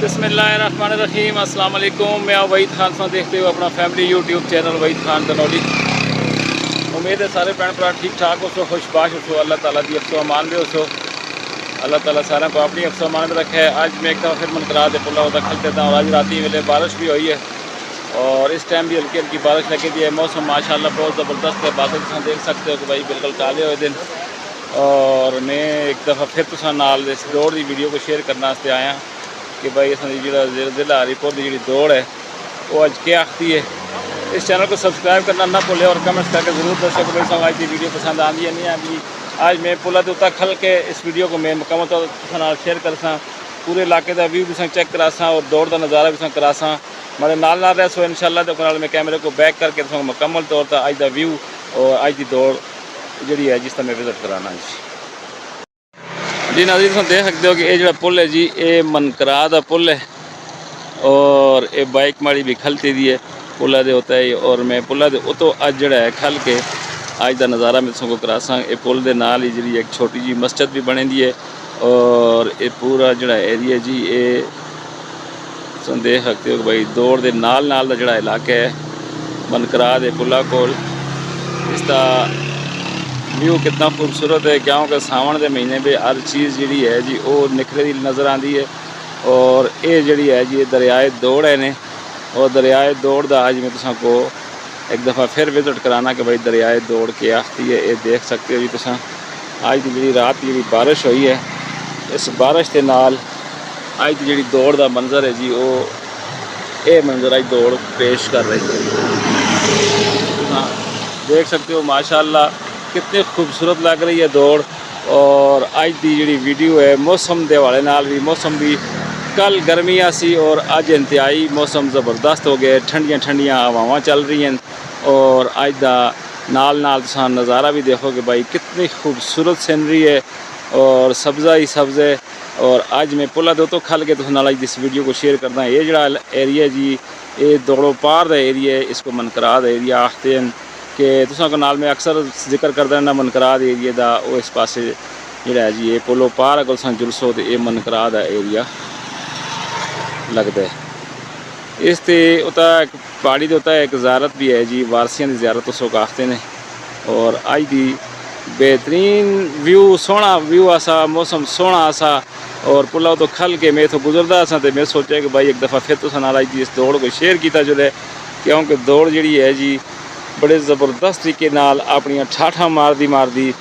बिस्मिल्लाहिर्रहमानिर्रहीम अस्सलाम वालेकुम। मैं वहीद खान सा देखते हुए अपना family YouTube channel Waheed Khan Danauli. उम्मीद है सारे भैन भरा ठीक ठाक हो सो, खुशबाश हो सो, अल्लाह ताला की अफसो अमान में हो सो। अल्लाह ताला सारे को अपनी अफसो अमान में रखे। आज मैं एक दफ़ा फिर मन करा दे पुला होता खल देता हूँ। आज राती वेले बारिश भी हुई है और इस टाइम भी हल्की हल्की बारिश लगी दी है। मौसम माशाल्लाह बहुत ज़बरदस्त है। बादल तुम देख सकते हो कि भाई बिल्कुल काले हुए दिन। और मैं एक दफ़ा फिर तुसा नाल इस दौड़ की वीडियो को शेयर करने वास्ते आया कि भाई असां जो ज़िला हरीपुर की जी दौड़ है वो अज क्या आखती है। इस चैनल को सब्सक्राइब करना ना भूलें और कमेंट्स करके ज़रूर दसो कि भाई आज की वीडियो पसंद आती है नहीं आती। आज मैं पुला के उत्ता खल के इस वीडियो को मैं मुकम्मल तौर पर शेयर करसा, पूरे इलाके का व्यू भी चेक करासा और दौड़ का नज़ारा भी करासा। मेरे नाल रह सो इंशाअल्लाह मैं कैमरे को बैक करके मुकम्मल तौर पर अज का व्यू और अज की दौड़ जी है जिसका मैं विजिट कराना जी नाज़रीन तुम देख सकते हो कि ये जो पुल है जी ये मनकरा का पुल है और ये बाइक माड़ी भी खलती दी है पुला दे होता है। और मैं पुला दे उतो अज जड़ा है खल के अज का नज़ारा मैं तुमको करासा। ये पुल के नाल ही जी एक छोटी जी मस्जिद भी बनी दी है और ये पूरा जड़ा एरिया जी ये तुम देख सकते हो कि भाई दौड़ के नाल नाल दा जड़ा इलाका है मनकरा दे पुला कोल। इसका व्यू कितना खूबसूरत है क्योंकि सावन के महीने में हर चीज़ जी है जी वो निखरी नज़र आती है। और ये जी है जी दरियाए दौड़ है ने और दरियाए दौड़ का अज मैं तुमको एक दफ़ा फिर विजिट कराना कि भाई दरियाए दौड़ के आखती है। ये देख सकते हो जी तुम अज की जी रात की जी बारिश हुई है इस बारिश के नाल अज की जी दौड़ का मंजर है जी वो ये मंजर अज दौड़ पेश कर रही है। हाँ देख सकते हो माशाअल्लाह कितनी खूबसूरत लग रही है दौड़। और अज की जी वीडियो है मौसम के हवाले नाल भी मौसम भी कल गर्मियाँ सी और अज इंतहाई मौसम ज़बरदस्त हो गए, ठंडियाँ ठंडियाँ हवावां चल रही हैं। और अज का नाल नाल तुम नज़ारा भी देखो कि भाई कितनी खूबसूरत सीनरी है और सब्ज़ा ही सब्ज़ है। और अज मैं पुला दो तो खल के तुम अज इस वीडियो को शेयर करना। ये जड़ा एरिया जी ये दौड़ो पार का एरिया है, इसको मनकरा का एरिया आखते हैं कि तुसा को नाल मैं अक्सर जिक्र करता रहना मनकरा एरिए का। वो इस पासे जोड़ा है जी ये पुलो पार अगर तुम जुलसो तो ये मनकरा का एरिया लगता है। इस ते उता एक पहाड़ी उत्ता एक ज़ियारत भी है जी वारसियां की ज़ियारत उस आखते हैं। और अज की बेहतरीन व्यू सोहना व्यू आसा मौसम सोहना आसा और पुला तो खल के मैं तो गुजरता सा तो मैं सोचा कि भाई एक दफ़ा फिर तुसा नाल अज की इस दौड़ को शेयर किया जुले क्योंकि दौड़ जी है जी बड़े ज़बरदस्त तरीके नाल अपनियां ठाठा मारदी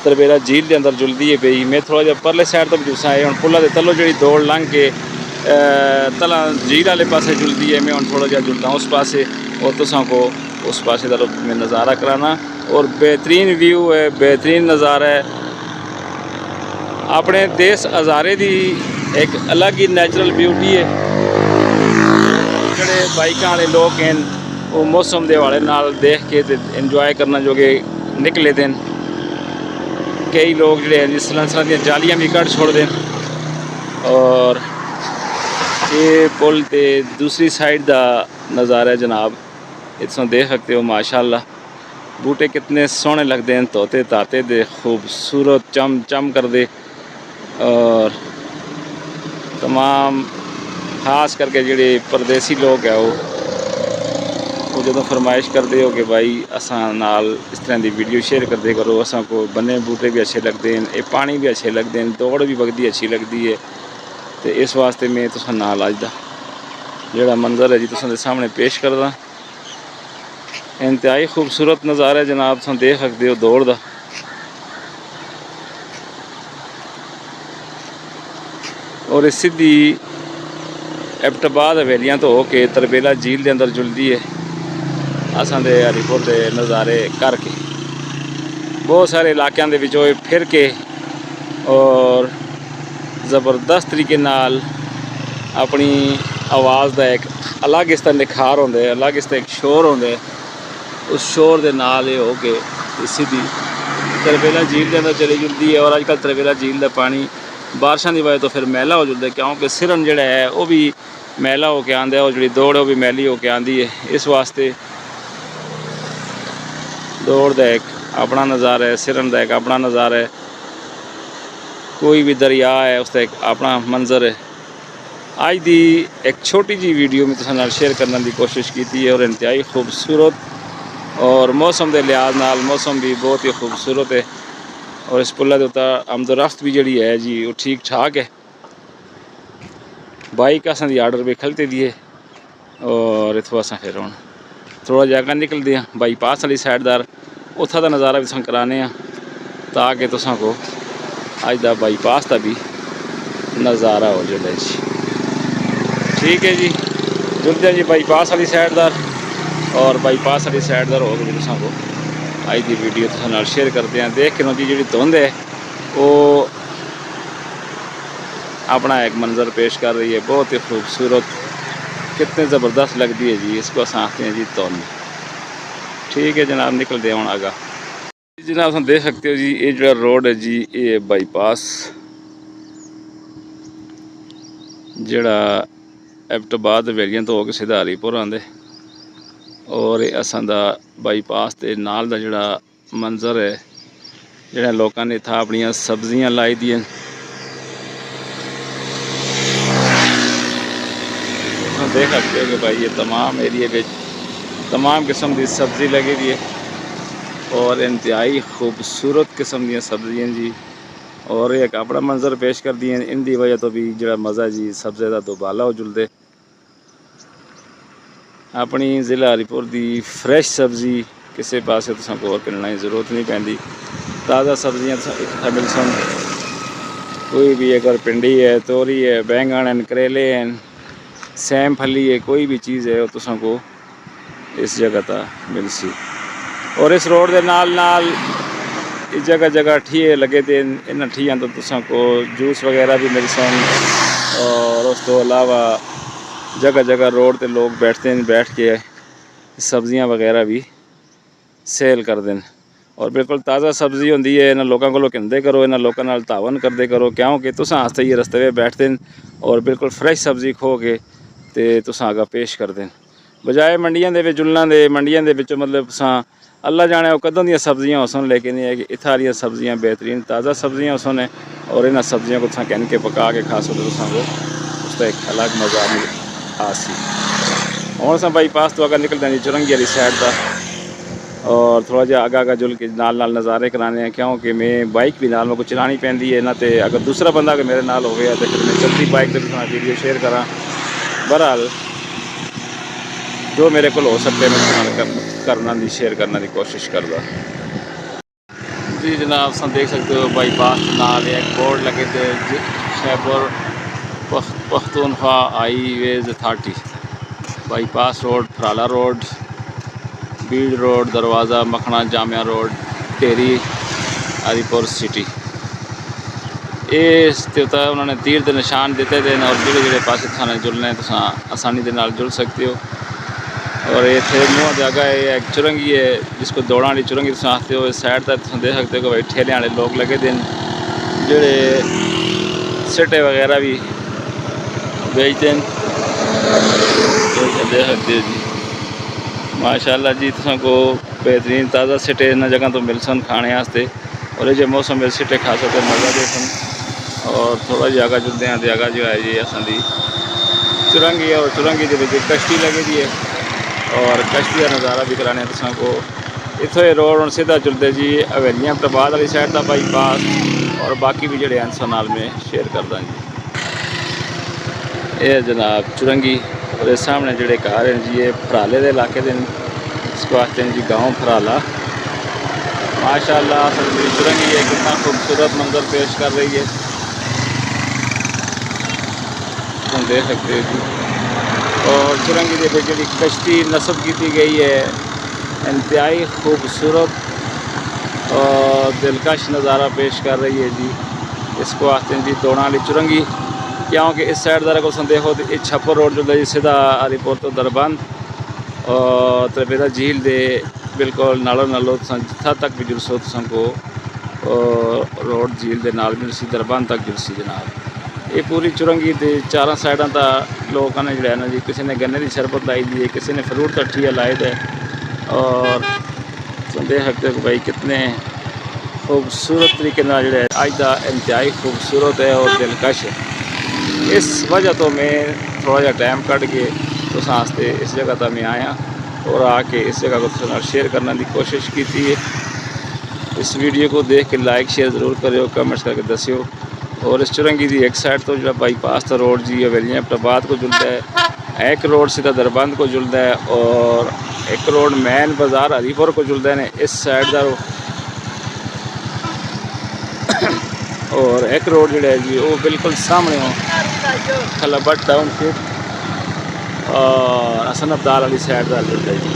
तरबेला झील के अंदर जुलती है पई। मैं थोड़ा जहा परले साइड तो जुलसा है हम पुला के तलों जी दौड़ लंघ के तला झील वाले पासे जुलती है। मैं हम थोड़ा जहा जुलता उस पासे और तुसा को उस पासे का मैं नज़ारा कराना। और बेहतरीन व्यू है बेहतरीन नज़ारा है। अपने देश हज़ारे की एक अलग ही नेचुरल ब्यूटी है। जोड़े बाइक वाले लोग हैं वो मौसम के हवाले नाल देख के इंजॉय करना जो कि निकले दिन। कई लोग जोड़े सलंसर दी जालियां भी कट छोड़ दें। और ये पुल ते दूसरी साइड का नज़ारा है जनाब ये तुम देख सकते हो माशाअल्लाह बूटे कितने सोहने लगते हैं तोते ताते दे खूबसूरत चम चम कर दे। और तमाम खास करके जोड़े परदेसी लोग है वो जो फरमाइश करते हो कि भाई असा नाल इस तरह की वीडियो शेयर करते करो। असा को बने बूटे भी अच्छे लगते हैं, ये पानी भी अच्छे लगते हैं, दौड़ भी वगदी अच्छी लगती है। तो इस वास्ते मैं तुसा नाल अज दा जोड़ा मंजर है जी तुसां दे सामने पेश करदा। इंतहाई खूबसूरत नज़ारा है जनाब तुम देख सकते हो दौड़ का। और इस सीधी एबटाबाद हवेलियां तो होके तरबेला झील के अंदर जुलती है असां दे हरीपुर के नज़ारे करके बहुत सारे इलाकों के फिर के और ज़बरदस्त तरीके नाल अपनी आवाज़ का एक अलग इसका निखार होंदा है, अलग इसका एक शोर होंदा है। उस शोर के नाल ये हो के सीधी तरबेला झील के अंदर चली जुलती है। और अजकल तरबेला झील का पानी बारिशों की वजह तो फिर मैला हो जाता है क्योंकि सिरन जोड़ा है वह भी मैला होकर आंदा है और जी दौड़ है वह भी मैली होकर आती है। इस वास्ते दौड़ का एक अपना नज़ारा है, सिरन का एक अपना नज़ारा है, कोई भी दरिया है उसका एक अपना मंजर है। अज दी एक छोटी जी वीडियो में तुहाडे नाल शेयर करने की कोशिश की है और इंतहाई खूबसूरत और मौसम के लिहाज नाल मौसम भी बहुत ही खूबसूरत है। और इस पुल के उत्ते आमदोरफ्त भी जी है जी वो ठीक ठाक है। बाइक असां दी आर्डर भी खलते दी है और इतों अस फिर हम थोड़ा जहा अगर निकलते हैं बाईपास वाली साइड दार उत्था का नज़ारा भी तुम कराने ताकि तुसां को अज का बाईपास का भी नज़ारा हो जाए जी। ठीक है जी, जुड़ते हैं जी बाईपास वाली साइड दार और बाईपास वाली साइड दार हो गई तुसां को अज की वीडियो तुहाडे नाल शेयर करते हैं। देख के जी जी धुंध है वो अपना एक मंजर पेश कर रही है, बहुत ही खूबसूरत, कितने ज़बरदस्त लगती है जी। इसको अस आखते हैं जी धुंध। ठीक है जनाब, निकलते हैं हम आगा जनाब। तुम देख सकते हो जी ये जो रोड है जी ये बाईपास जड़ा एबटाबाद वेलियां तो होकर सीधा हरीपुर आंदे और ये असां दा बाईपास के नाल दा जड़ा मंजर है जिहड़े लोगों ने इत्थां अपनियां सब्जियां लाई दियां। देख सकते हो कि भाई ये तमाम एरिए में तमाम किस्म की सब्ज़ी लगी दी है और इंतहाई खूबसूरत किस्म दी सब्जियां जी। और एक अपना मंजर पेश कर दिए इनकी वजह तो भी जड़ा मज़ा जी सब्ज़े का दुबाला हो जुलते। अपनी ज़िला हरीपुर की फ्रैश सब्ज़ी किसी पास तुसां को होर किनने की जरूरत नहीं पैंदी। ताज़ा सब्जियां इत्थां मिल सन। कोई भी अगर भिंडी है, तोरी है, बैंगन हैं, करेले हैं, सैम फली है, कोई भी चीज़ है वो तुसां को इस जगह ता मिल सी। और इस रोड के नाल नाल इस जगह जगह ठीए लगे थे। इन ठीयां तो तुसां को जूस वगैरह भी मिल सन और उस तो अलावा जगह जगह रोड पे लोग बैठते हैं, बैठ के सब्जियां वगैरह भी सेल कर दें। और बिल्कुल ताज़ा सब्ज़ी होंदी है। इन्होंने लोगों को कहते करो, इन्होंने लोगों नाल तावन करते करो क्योंकि तुसां आस्ते ही रस्ते में बैठते हैं और बिल्कुल फ्रैश सब्ज़ी खो के ते तुसां आगा पेश कर दें। बजाए मंडियां दे जुलना दे मंडियां दे मतलब तुसां अल्लाह जाने वो कदों दी सब्जियां होसन, लेकिन ये है कि इत्थां दी सब्जियां बेहतरीन ताज़ा सब्जियां होसन और इन्होंने सब्जियों को तुसां कहन के पका के खा सको तुसां को उसका एक अलग मज़ा आ सी। और अस बाईपास तो अगर निकलते हैं चुरंगी वाली साइड का और थोड़ा जहा आगा आगा जुल के नाल नाल नज़ारे कराने हैं क्योंकि मैं बाइक भी नाल को चलानी पैंदी है ना। तो अगर दूसरा बंदा अगर मेरे नाल हो गया तो फिर मैं चलती बाइक पर वीडियो शेयर करा। बहरहाल जो मेरे को हो सकते मैं करना दी शेयर करने की कोशिश करदा जी। जनाब तुम देख सकते हो बाईपास नाल एक बोर्ड लगे थे Khyber Pakhtunkhwa highways authority bypass road, Farala road, Bir road, Darwaza Makhna, Jamia road, Teri, Haripur city. इस उन्होंने तीर के निशान दिते थे और जोड़े जोड़े पास थाने जुलने तुम आसानी के नाल जुल सकते हो। और ये थे मुँह जगह है एक चुरंगी है जिसको दौड़ा वाली चुरंगी तुम आखते हो। इस साइड तक तुम देख सकते हो कि भाई ठेले वाले लोग लगे थे जोड़े सिटे वगैरह भी बेचते हैं। देख सकते हो जी माशाल्लाह जी तुम को बेहतरीन ताज़ा सिटे इन जगह तो मिल सन खाने वास्ते और ये मौसम में सिटे खा सकते मज़ा दे सन। और थोड़ा जहा आगा जुलते हैं तो आगा जो है जी असां चुरंगी है और चुरंगी के कश्ती लगी दी है और कश्ती का नज़ारा भी कराने तुसां को। इतों रोड सीधा जुलते जी हवेलियां एबटाबाद वाली साइड का बाईपास और बाकी भी जोड़े हैं नाल में शेयर करदा जी। ये जनाब चुरंगी और इस सामने जोड़े घर हैं जी ये फराले के इलाके के इसको आखते हैं जी गाँव फराला। माशाल्लाह चुरंगी है कितना खूबसूरत मंजर पेश कर रही है तुम देख सकते हो जी। और चुरंगी के जी कश्ती नस्ब की गई है इंतहाई खूबसूरत और दिलकश नज़ारा पेश कर रही है जी। इसको आखते हैं जी दौड़ा वाली चुरंगी क्योंकि इस साइड दारा को देखो तो ये छप्पर रोड जो जी सीधा हरीपुर तो दरबंद और त्रिवेदा झील दे बिल्कुल नालों नालों जिथा तक भी जुलसो को रोड झील के नाल मिलसी दरबंद तक जुलसी जनाब। ये पूरी चुरंगी के चारों साइडों का लोगों ने जोड़ा ना जी किसी ने गन्ने की शरबत लाई दी है, किसी ने फ्रूट का ठिया लाए थे। और तुम देख सकते हो कि भाई कितने खूबसूरत तरीके जो अज का इंतहाई खूबसूरत है और दिलकश है। इस वजह तो मैं थोड़ा जहा टाइम कट के उस वास्ते इस जगह तक मैं आया और आके इस जगह को तुहाडे नाल शेयर करने की कोशिश की है। इस वीडियो को देख के लाइक शेयर ज़रूर करो, कमेंट्स करके दस्यो। और इस चुरंगी की एक साइड तो जो बाईपास का रोड जी हवेलियाँ अब्टाबाद को जुलता है, एक रोड सीधा दरबंद को जुलता है और एक रोड मैन बाज़ार हरीपुर को जुलता है इस साइड का। और एक रोड जो है जी वो बिल्कुल सामने हो खलाबट टाउनशिप और हसन अब्दाल वाली साइड का जुलता है जी।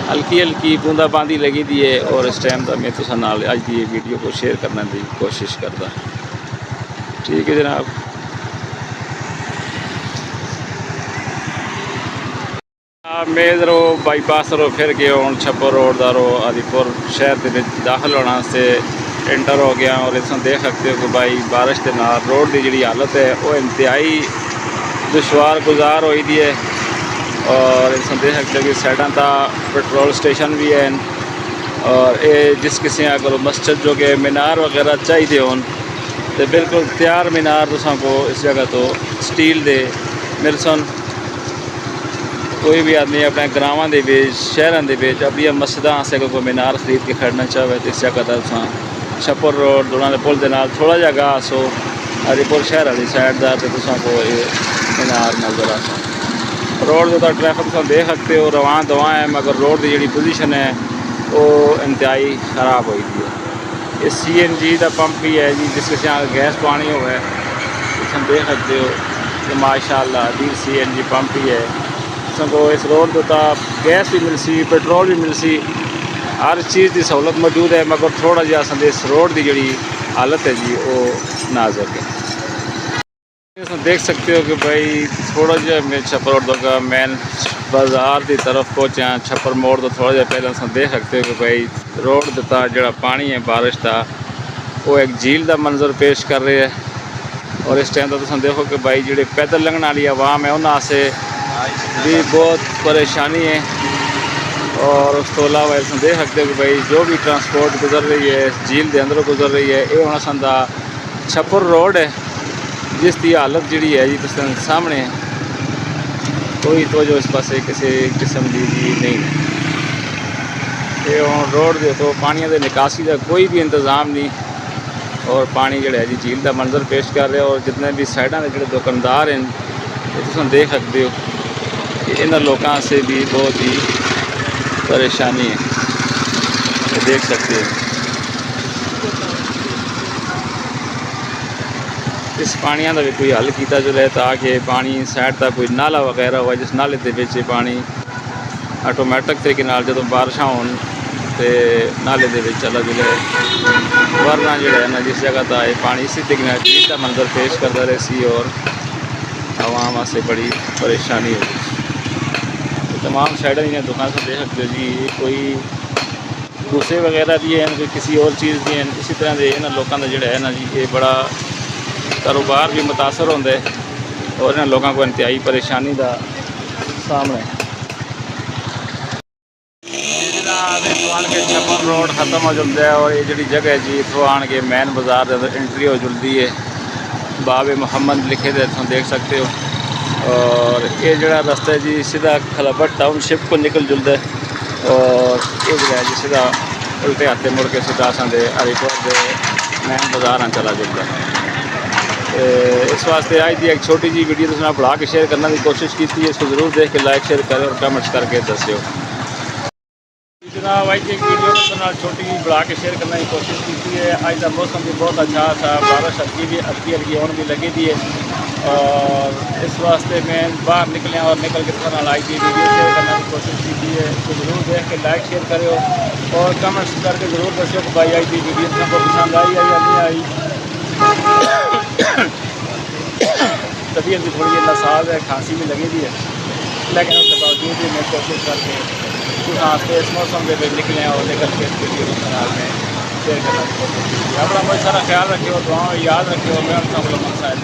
हल्की हल्की बूंदाबांदी लगी दी है और इस टाइम का मैं तुसां नाल अज की ये वीडियो को शेयर करने की कोशिश करता। ठीक है जनाब। मैं इधरों बाईपास रो फिर के हूँ छप्पर रोड का रो हरीपुर शहर के दाखिल होने से एंटर हो गया और इसमें देख सकते हो कि भाई बारिश के नाल रोड की जी हालत है वो इंतहाई दुशवार गुजार हुई दी है। और इसमें देख सकते हो कि साइडा का पेट्रोल स्टेशन भी है और ये जिस किसी अगर मस्जिद जो कि मीनार वगैरह चाहिए हो तो बिल्कुल तैयार मीनार तुसां को इस जगह तो स्टील दे मिल सन। कोई भी आदमी अपने गाँव के शहरों के अपनी मस्जिदा से कोई मीनार खरीद के खड़ना चाहे तो इस जगह का छप्पर रोड दुड़ा के पुल के नाल थोड़ा जहा गाह सो हरीपुर शहर वाली साइड का तो तुसां को ये मीनार नज़र आ सो। रोड जो ट्रैफिक तुम देख सकते हो रवां दवा है मगर रोड की जी पोजीशन है वो इंतहाई ख़राब हुई थी। ये CNG का पंप भी है जी जिस किसी गैस पानी हो तुम देख सकते हो कि माशाल्लाह दी CNG पंप भी है। को इस रोड तो गैस भी मिल सी पेट्रोल भी मिल सी हर चीज़ की सहूलत मौजूद है मगर थोड़ा जहा अस इस रोड की जी हालत है जी वो नाजुक है। इसमें देख सकते हो कि भाई थोड़ा जहा मैं छप्पर रोड का मैन बाज़ार की तरफ पहुँचा छप्पर मोड़ तो थोड़ा जहा पहले तुम देख सकते हो कि भाई रोड का जो पानी है बारिश का वो एक झील का मंजर पेश कर रहे है। और इस टाइम तो तुम देखो कि भाई जो पैदल लंघने वाली आवाम है उन्होंने भी बहुत परेशानी है। और उस तो अलावा इसमें देख सकते हो कि भाई जो भी ट्रांसपोर्ट गुजर रही है इस झील के अंदरों गुजर रही है ये होना संदा छप्पर रोड है जिसकी हालत जी है जी तुम सामने कोई तवज्जो इस पास किसी किस्म की जी नहीं है। ये रोड के तो पानी के निकासी का कोई भी इंतज़ाम नहीं और पानी जो है जी झील का मंजर पेश कर रहे और जितने भी साइडा के जो दुकानदार हैं ये तुम देख सकते हो इन लोगों से भी बहुत ही परेशानी है। ये देख सकते हो इस पानिया का भी कोई हल किया जाए ताकि पानी साइड तक कोई नाला वगैरह हो जिस नाले के पानी ऑटोमैटिक तरीके जो बारिशा हो नाले के चला जुले वरना जो है ना जिस जगह का ये पानी इसी तरीके झील का मंजर पेश करता रहे सी और आवाम से बड़ी परेशानी होगी। तमाम साइड दुकान से देख सकते हो जी कोई भूसे वगैरह भी हैं कोई किसी और चीज़ भी हैं इसी तरह के इन्होंने लोगों का जोड़ा है ना जी ये बड़ा कारोबार भी मुतासर होता है और इन लोगों को इंतहाई परेशानी का सामना है। छप्पर रोड ख़त्म हो जाता है और ये जी जगह है जी इतों आन के मैन बाज़ार एंट्री हो जुलती है बाबे मोहम्मद लिखे थे तुम देख सकते हो। और ये जड़ा रास्ता है जी सीधा खलाबट टाउनशिप को निकल जुलता है और ये जो है जी सीधा उल्टे हाथे मुड़ के सीधा असें हरीपुर के मैन बाज़ार चला जुलता है। इस वास्ते आज की एक छोटी जी वीडियो तुम बढ़ा के शेयर करने की कोशिश की है। इसको ज़रूर देख के लाइक शेयर करें और कमेंट्स करके दस्यो। जनाब आज एक वीडियो में छोटी जी बढ़ा के शेयर करने की कोशिश की है। आज का मौसम भी बहुत अच्छा था बारिश हल्की हल्की होने भी लगी थी है और इस वास्ते मैं बाहर निकले और निकल के थोड़ा आज की वीडियो शेयर करने की कोशिश की है। इसको ज़रूर देख के लाइक शेयर करो और कमेंट्स करके ज़रूर दस्यो कि भाई आज की वीडियो तुमको पसंद आई या नहीं आई। तबीयत भी थोड़ी नसाज है खांसी भी लगी थी है लेकिन उसके बावजूद भी मैं कोशिश करके इस मौसम के निकले और निकल के इस वीडियो को में शेयर करना की कोशिश की। अपना बहुत सारा ख्याल रखियो दुआओं याद रखियो मैं उनका मतलब मसाइल